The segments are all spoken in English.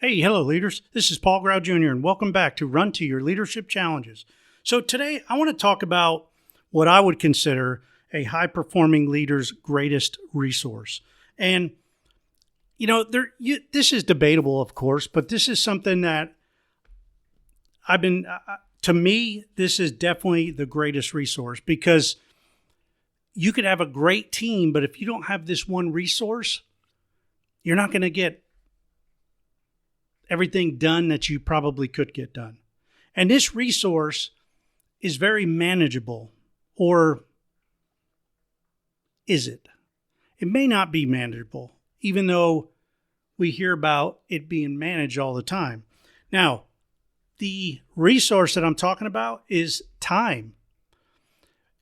Hey, hello leaders. This is Paul Grau Jr. and welcome back to Run to Your Leadership Challenges. So today I want to talk about what I would consider a high-performing leader's greatest resource. And, this is debatable, of course, but this is something that to me, this is definitely the greatest resource because you could have a great team, but if you don't have this one resource, you're not going to get everything done that you probably could get done. And this resource is very manageable, or is it? It may not be manageable, even though we hear about it being managed all the time. Now, the resource that I'm talking about is time.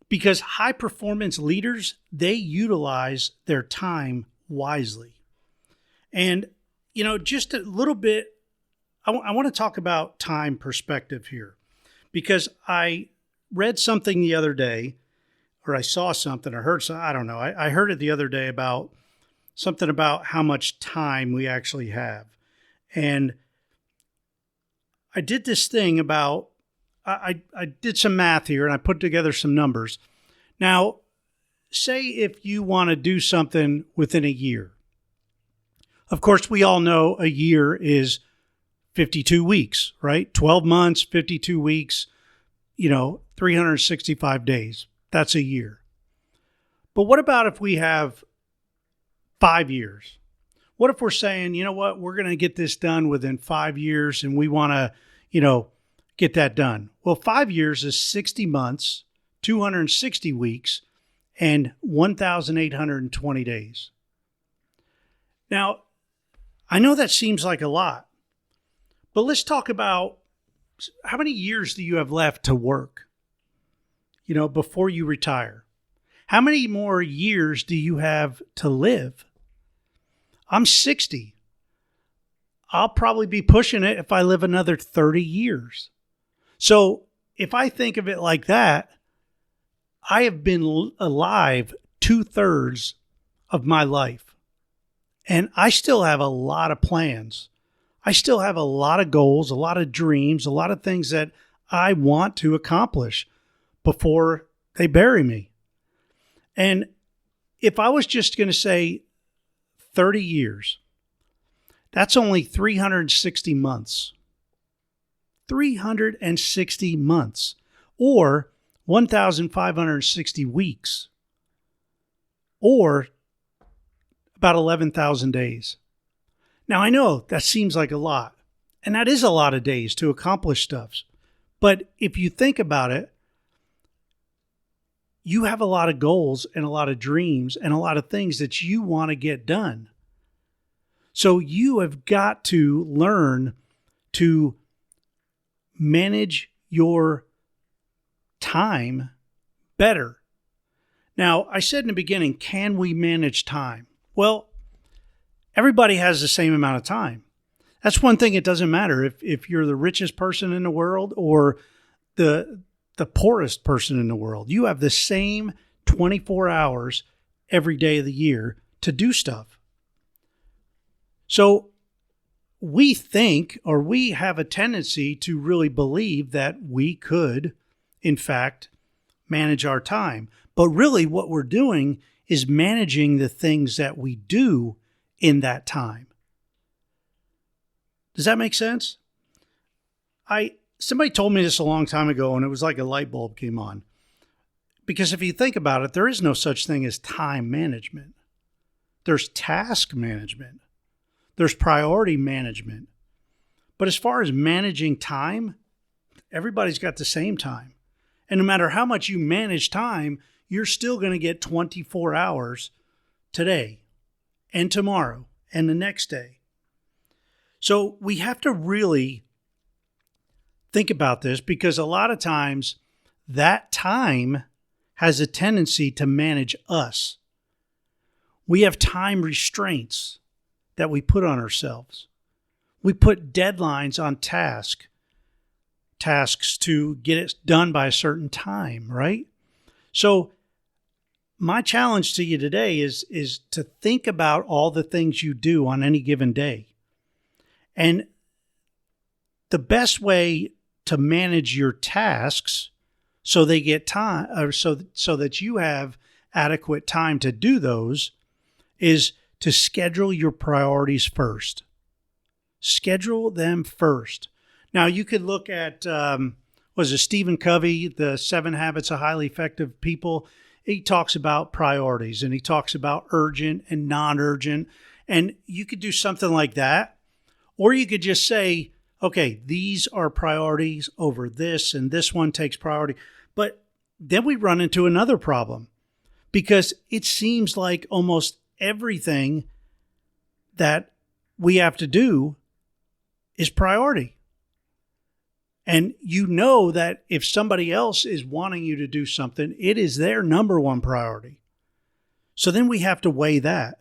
Because high performance leaders, they utilize their time wisely. And, just a little bit, I want to talk about time perspective here because I read something the other day, or I saw something or heard something, I don't know. I heard it the other day about something about how much time we actually have. And I did this thing about, I did some math here and I put together some numbers. Now, say if you want to do something within a year. Of course, we all know a year is 52 weeks, right? 12 months, 52 weeks, 365 days. That's a year. But what about if we have 5 years? What if we're saying, you know what, we're going to get this done within 5 years and we want to, get that done? Well, 5 years is 60 months, 260 weeks, and 1,820 days. Now, I know that seems like a lot. But let's talk about how many years do you have left to work, before you retire? How many more years do you have to live? I'm 60. I'll probably be pushing it if I live another 30 years. So if I think of it like that, I have been alive 2/3 of my life. And I still have a lot of plans. I still have a lot of goals, a lot of dreams, a lot of things that I want to accomplish before they bury me. And if I was just going to say 30 years, that's only 360 months. 360 months, or 1,560 weeks, or about 11,000 days. Now, I know that seems like a lot, and that is a lot of days to accomplish stuff. But if you think about it, you have a lot of goals and a lot of dreams and a lot of things that you want to get done. So you have got to learn to manage your time better. Now, I said in the beginning, can we manage time? Well, everybody has the same amount of time. That's one thing. It doesn't matter if you're the richest person in the world or the poorest person in the world. You have the same 24 hours every day of the year to do stuff. So we think, or we have a tendency to really believe that we could, in fact, manage our time. But really what we're doing is managing the things that we do in that time. Does that make sense? Somebody told me this a long time ago, and it was like a light bulb came on. Because if you think about it, there is no such thing as time management. There's task management. There's priority management. But as far as managing time, everybody's got the same time. And no matter how much you manage time, you're still going to get 24 hours today and tomorrow and the next day. So we have to really think about this because a lot of times that time has a tendency to manage us. We have time restraints that we put on ourselves. We put deadlines on tasks to get it done by a certain time, right? So my challenge to you today is to think about all the things you do on any given day And the best way to manage your tasks so they get time, or so that you have adequate time to do those, is to schedule your priorities first. Schedule them first. Now, you could look at, was it Stephen Covey, the 7 Habits of Highly Effective People? He talks about priorities, and he talks about urgent and non-urgent. And you could do something like that. Or you could just say, okay, these are priorities over this, and this one takes priority. But then we run into another problem, because it seems like almost everything that we have to do is priority. And you know that if somebody else is wanting you to do something, it is their number one priority. So then we have to weigh that.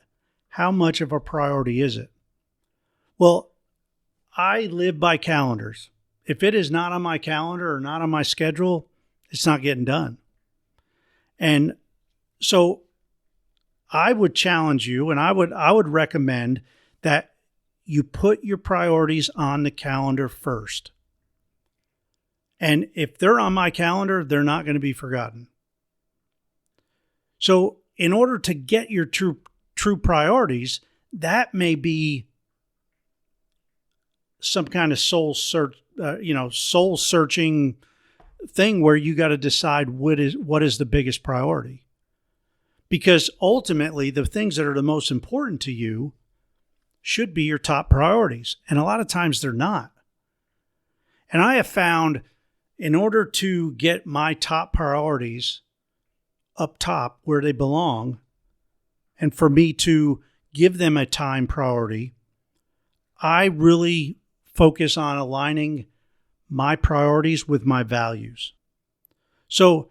How much of a priority is it? Well, I live by calendars. If it is not on my calendar or not on my schedule, it's not getting done. And so I would challenge you, and I would recommend that you put your priorities on the calendar first. And if they're on my calendar, they're not going to be forgotten. So in order to get your true priorities, that may be some kind of soul searching thing where you got to decide what is the biggest priority. Because ultimately, the things that are the most important to you should be your top priorities. And a lot of times they're not. And I have found, in order to get my top priorities up top where they belong, and for me to give them a time priority, I really focus on aligning my priorities with my values. So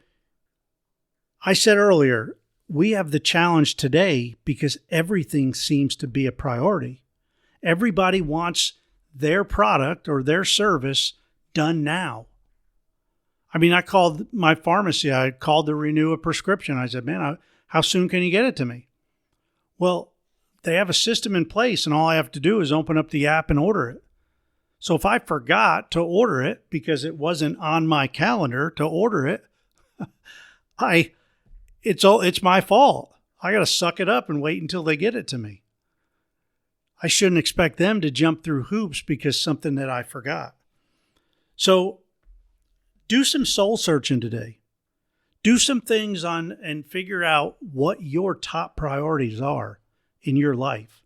I said earlier, we have the challenge today because everything seems to be a priority. Everybody wants their product or their service done now. I mean, I called my pharmacy. I called to renew a prescription. I said, man, how soon can you get it to me? Well, they have a system in place, and all I have to do is open up the app and order it. So if I forgot to order it because it wasn't on my calendar to order it, it's my fault. I got to suck it up and wait until they get it to me. I shouldn't expect them to jump through hoops because something that I forgot. So do some soul searching today. Do some things and figure out what your top priorities are in your life.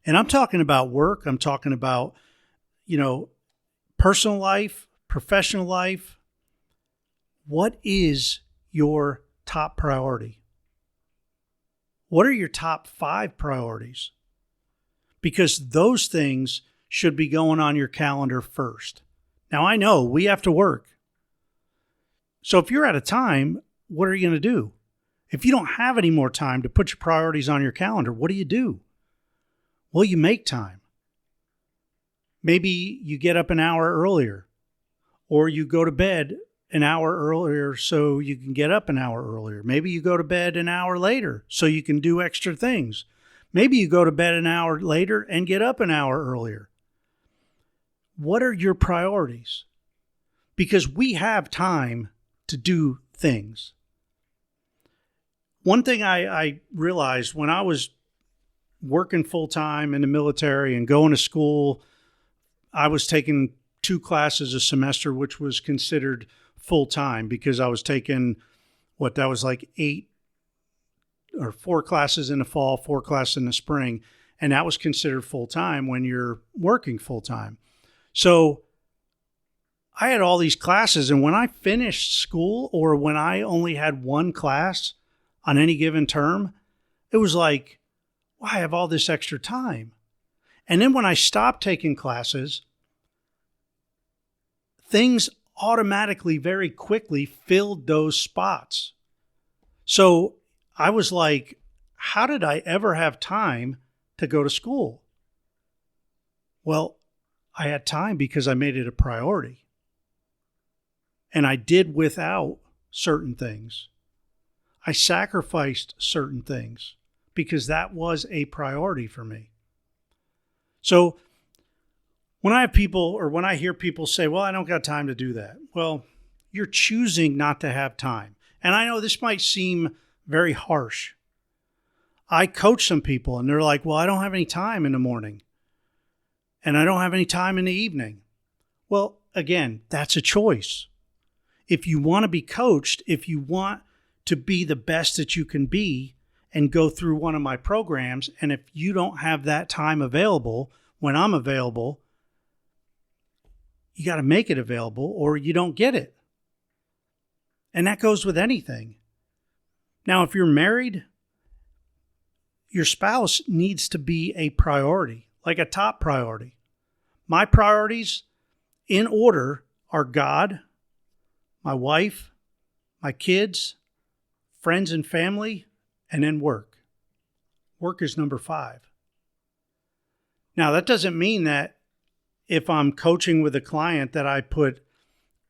And I'm talking about work. I'm talking about, personal life, professional life. What is your top priority? What are your top 5 priorities? Because those things should be going on your calendar first. Now, I know we have to work. So if you're out of time, what are you going to do? If you don't have any more time to put your priorities on your calendar, what do? Well, you make time. Maybe you get up an hour earlier, or you go to bed an hour earlier so you can get up an hour earlier. Maybe you go to bed an hour later so you can do extra things. Maybe you go to bed an hour later and get up an hour earlier. What are your priorities? Because we have time to do things. One thing I realized when I was working full-time in the military and going to school, I was taking 2 classes a semester, which was considered full-time because I was taking that was like 8 or 4 classes in the fall, 4 classes in the spring. And that was considered full-time when you're working full-time. So I had all these classes, and when I finished school or when I only had 1 class on any given term, it was like, well, I have all this extra time. And then when I stopped taking classes, things automatically, very quickly filled those spots. So I was like, how did I ever have time to go to school? Well, I had time because I made it a priority. And I did without certain things. I sacrificed certain things because that was a priority for me. So When I have people or when I hear people say, well, I don't got time to do that. Well, you're choosing not to have time. And I know this might seem very harsh. I coach some people and they're like, well, I don't have any time in the morning and I don't have any time in the evening. Well, again, that's a choice. If you want to be coached, if you want to be the best that you can be and go through one of my programs, and if you don't have that time available when I'm available, you got to make it available or you don't get it. And that goes with anything. Now, if you're married, your spouse needs to be a priority, like a top priority. My priorities in order are God, my wife, my kids, friends and family, and then work. Work is number 5. Now, that doesn't mean that if I'm coaching with a client that I put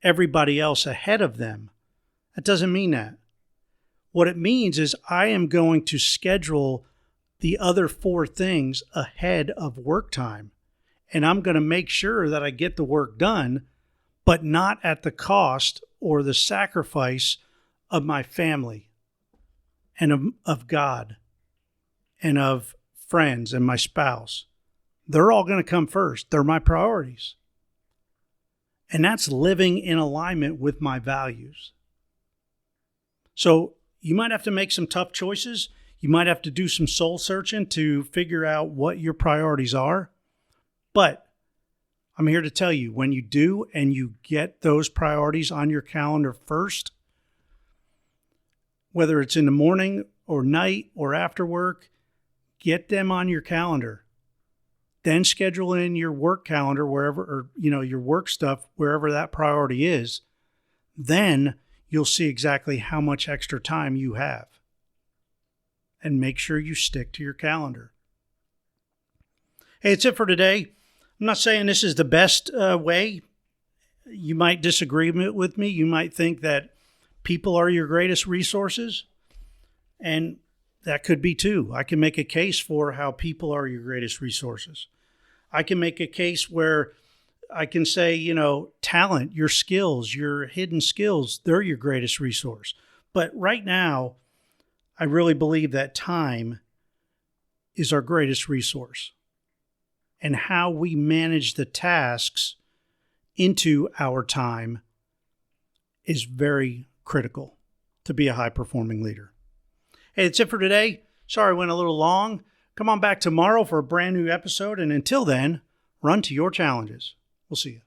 everybody else ahead of them. That doesn't mean that. What it means is I am going to schedule the other 4 things ahead of work time. And I'm going to make sure that I get the work done, but not at the cost or the sacrifice of my family and of God and of friends and my spouse. They're all going to come first. They're my priorities. And that's living in alignment with my values. So you might have to make some tough choices. You might have to do some soul searching to figure out what your priorities are. But I'm here to tell you, when you do and you get those priorities on your calendar first, whether it's in the morning or night or after work, get them on your calendar. Then schedule in your work calendar wherever, or your work stuff, wherever that priority is. Then you'll see exactly how much extra time you have. And make sure you stick to your calendar. Hey, it's it for today. I'm not saying this is the best way. You might disagree with me. You might think that people are your greatest resources. And that could be too. I can make a case for how people are your greatest resources. I can make a case where I can say, talent, your skills, your hidden skills, they're your greatest resource. But right now, I really believe that time is our greatest resource. And how we manage the tasks into our time is very critical to be a high-performing leader. Hey, that's it for today. Sorry I went a little long. Come on back tomorrow for a brand new episode. And until then, run to your challenges. We'll see you.